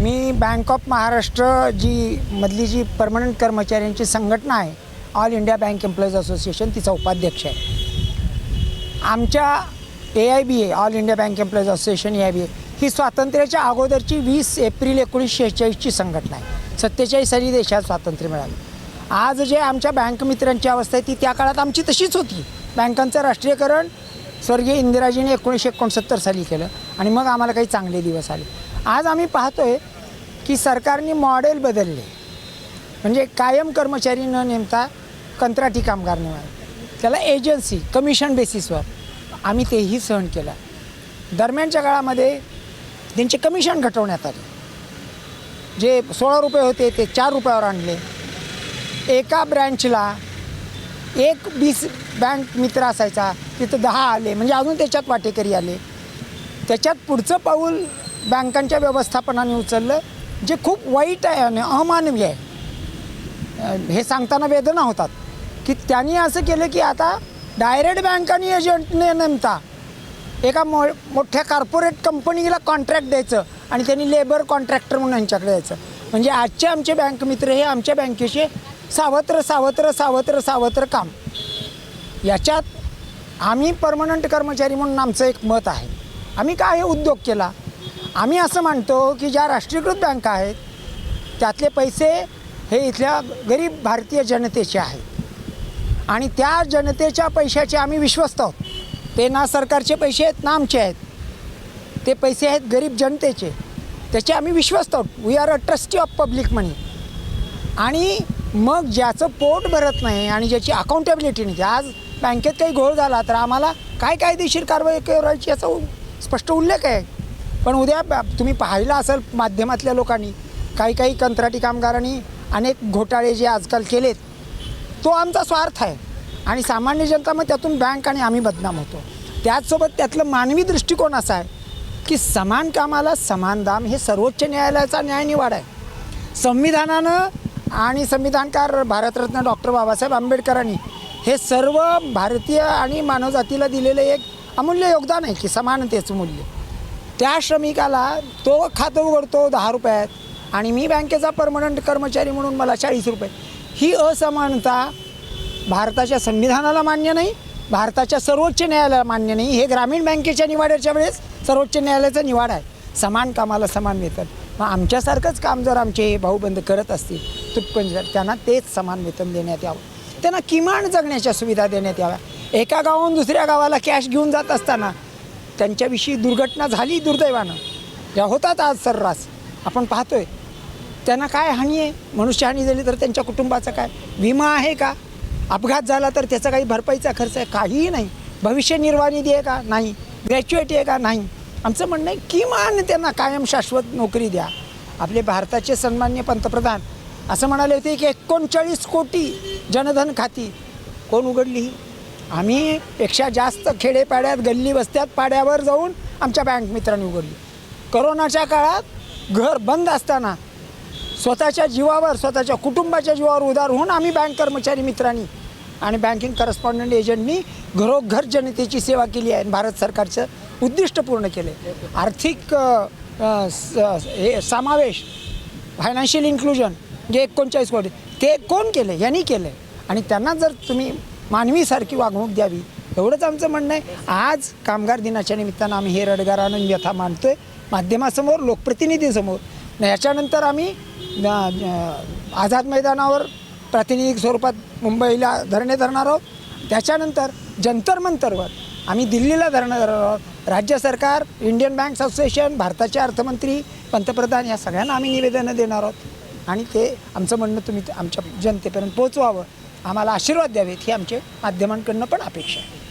Me bank of Maharashtra मधली permanent कर्मचाऱ्यांची संघटना आहे, all India bank employees association, तिचा उपाध्यक्ष आहे। आमच्या AIBA, all India bank employees association AIBA ही स्वातंत्र्याच्या अगोदरची 20 एप्रिल 1946ची संघटना आहे। 47 साली देशात स्वातंत्र्य मिळालं। आज जे आमच्या बँक मित्रांची अवस्था आहे ती त्या काळात आमची तशीच होती। बँकांचं राष्ट्रीयकरण स्वर्गीय इंदिराजीने 1969 साली केलं आणि मग आम्हाला काही चांगले दिवस आले। आज आम्ही पाहतोय की सरकारने मॉडेल बदलले, म्हणजे कायम कर्मचारी न नेमता कंत्राटी कामगार नेमावे, त्याला एजन्सी कमिशन बेसिसवर आम्ही तेही सहन केलं। दरम्यानच्या काळामध्ये त्यांचे कमिशन घटवण्यात आले, जे 16 रुपये होते ते 4 रुपयावर आणले। एका ब्रँचला एक 20 बँक मित्र असायचा, तिथं 10 आले, म्हणजे अजून त्याच्यात वाटेकरी आले। त्याच्यात पुढचं पाऊल बँकांच्या व्यवस्थापनाने उचललं, जे खूप वाईट आहे आणि अमानवीय आहे। हे सांगताना वेदना होतात की त्यांनी असं केलं की आता डायरेक्ट बँकांनी एजंटने नेमता एका मोठ्या कॉर्पोरेट कंपनीला कॉन्ट्रॅक्ट द्यायचं आणि त्यांनी लेबर कॉन्ट्रॅक्टर म्हणून यांच्याकडे द्यायचं। म्हणजे आजचे आमचे बँक मित्र हे आमच्या बँकेचे सावत्र काम। याच्यात आम्ही परमनंट कर्मचारी म्हणून आमचं एक मत आहे। आम्ही काय उद्योग केला, आम्ही असं मानतो की ज्या राष्ट्रीयकृत बँका आहेत त्यातले पैसे हे इथल्या गरीब भारतीय जनतेचे आहेत आणि त्या जनतेच्या पैशाचे आम्ही विश्वस्त आहोत। ते ना सरकारचे पैसे आहेत ना आमचे आहेत, ते पैसे आहेत गरीब जनतेचे, त्याचे आम्ही विश्वस्त आहोत। We are a trustee of public money. आणि मग ज्याचं पोट भरत नाही आणि ज्याची अकाउंटेबिलिटी नाही, आज बँकेत काही घोळ झाला तर आम्हाला काय कायदेशीर कारवाई करायची याचा स्पष्ट उल्लेख आहे। पण उद्या तुम्ही पाहिलं असेल माध्यमातल्या लोकांनी काही कंत्राटी कामगारांनी अनेक घोटाळे जे आजकाल केलेत, तो आमचा स्वार्थ आहे आणि सामान्य जनता मग त्यातून बँक आणि आम्ही बदनाम होतो। त्याचसोबत त्यातलं मानवी दृष्टिकोन असा आहे की समान कामाला समान दाम हे सर्वोच्च न्यायालयाचा न्यायनिवाडा आहे। संविधानानं आणि संविधानकार भारतरत्न डॉक्टर बाबासाहेब आंबेडकरांनी हे सर्व भारतीय आणि मानवजातीला दिलेलं एक अमूल्य योगदान आहे की समानतेचं मूल्य। त्या श्रमिकाला तो खातं उघडतो 10 रुपयात आणि मी बँकेचा परमनंट कर्मचारी म्हणून मला 40 रुपये, ही असमानता भारताच्या संविधानाला मान्य नाही, भारताच्या सर्वोच्च न्यायालयाला मान्य नाही। हे ग्रामीण बँकेच्या निवाड्याच्या वेळेस सर्वोच्च न्यायालयाचा निवाडा आहे, समान कामाला समान वेतन। मग आमच्यासारखंच काम जर आमचे भाऊबंद करत असतील तुटपुंज, त्यांना तेच समान वेतन देण्यात यावं, त्यांना किमान जगण्याच्या सुविधा देण्यात याव्या। एका गावाहून दुसऱ्या गावाला कॅश घेऊन जात असताना त्यांच्याविषयी दुर्घटना झाली दुर्दैवानं, या होतात आज सर्रास आपण पाहतोय, त्यांना काय हानी आहे? मनुष्यहानी झाली तर त्यांच्या कुटुंबाचा काय विमा आहे का? अपघात झाला तर त्याचा काही भरपाईचा खर्च आहे? काहीही नाही। भविष्य निर्वाह निधी आहे का? नाही। ग्रॅच्युएटी आहे का? नाही। आमचं म्हणणं आहे किमान त्यांना कायम शाश्वत नोकरी द्या। आपले भारताचे सन्माननीय पंतप्रधान असं म्हणाले होते की 39 कोटी जनधन खाती कोण उघडली? आम्ही पेक्षा जास्त खेडेपाड्यात गल्ली वस्त्यात पाड्यावर जाऊन आमच्या बँक मित्रांनी उघडली। करोनाच्या काळात घर बंद असताना स्वतःच्या जीवावर स्वतःच्या कुटुंबाच्या जीवावर उदार होऊन आम्ही बँक कर्मचारी मित्रांनी आणि बँकिंग करस्पॉन्डंट एजंटनी घरोघर जनतेची सेवा केली आहे। भारत सरकारचं उद्दिष्ट पूर्ण केले। आर्थिक समावेश, फायनान्शियल इन्क्लुजन जे 39 कोटी ते कोण केले? यांनी केले आणि त्यांना जर तुम्ही मानवीसारखी वागणूक द्यावी एवढंच आमचं म्हणणं आहे। आज कामगार दिनाच्या निमित्तानं आम्ही हे रडगार आनंद व्यथा मांडतोय माध्यमासमोर, लोकप्रतिनिधींसमोर। याच्यानंतर आम्ही आझाद मैदानावर प्रातिनिधिक स्वरूपात मुंबईला धरणे धरणार आहोत। त्याच्यानंतर जंतर मंतरवर आम्ही दिल्लीला धरणे धरणार आहोत। राज्य सरकार, इंडियन बँक्स असोसिएशन, भारताचे अर्थमंत्री, पंतप्रधान या सगळ्यांना आम्ही निवेदनं देणार आहोत आणि ते आमचं म्हणणं तुम्ही आमच्या जनतेपर्यंत पोहोचवावं, आम्हाला आशीर्वाद द्यावेत ही आमच्या माध्यमांकडून पण अपेक्षा आहे।